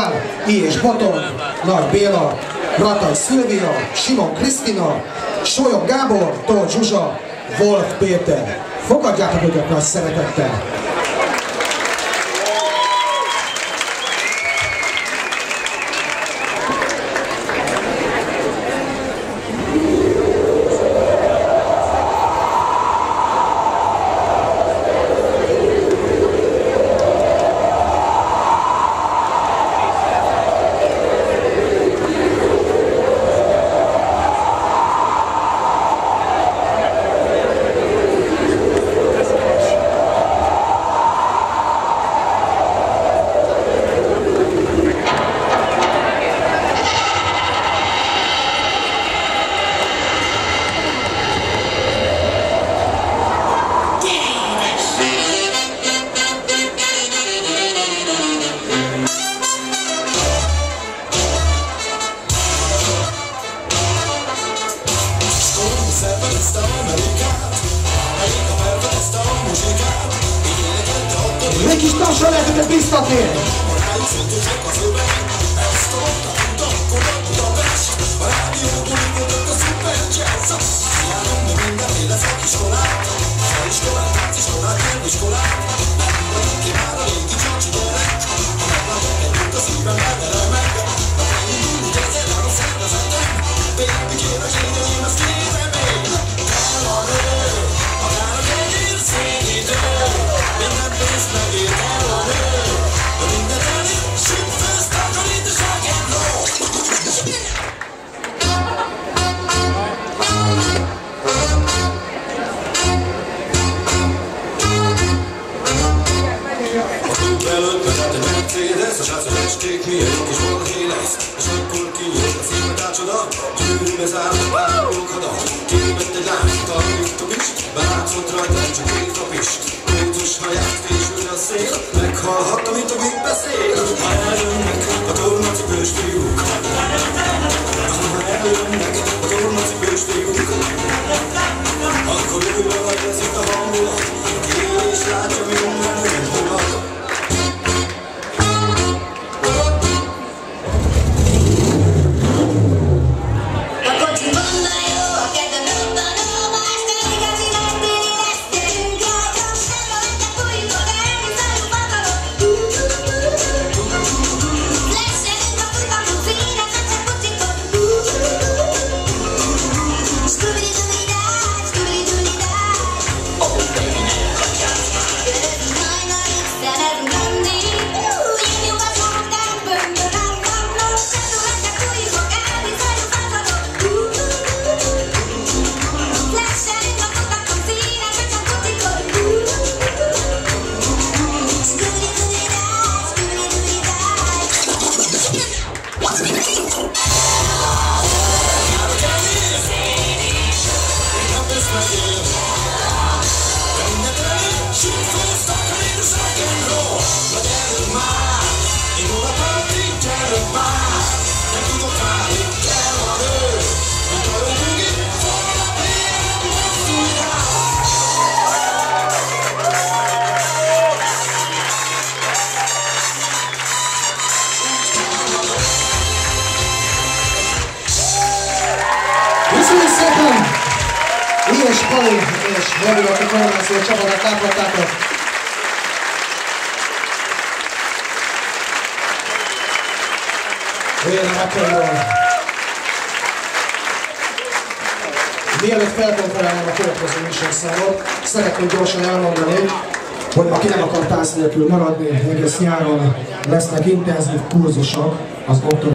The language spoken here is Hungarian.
I. és Boton, Nagy Béla, Rataj Szilvia, Simon Krisztina, Solyom Gábor, Tóth Zsuzsa, Wolf Péter. Fogadjátok őket nagy szeretettel! Egy kis tapsra lehet őket biztatni! Milyen kis valaki lesz, és akkor kijött a szívbe tácsoda, gyűrűbe zárt a párolók hada. Kivett egy lányt, tartjuk a pist, belátszott rajta csak két kapist. Kócos haját fésül a szél, meghallhatta, mint a gép beszél. Ha eljönnek a tornacipős fiúk, ha eljönnek a tornacipős fiúk, akkor őre vagy ez itt a hangulat, ki is látja minden önhulat. Köszönjük szépen! I. és Pali és Javilati Formáció csapatát láthattátok. Olyan a Mekkeiről. Mielőtt felkonferálnám a következő műsorszámot, szeretném gyorsan elmondani, hogy aki nem akar tánc nélkül maradni, egész nyáron lesznek intenzív kurzusok az október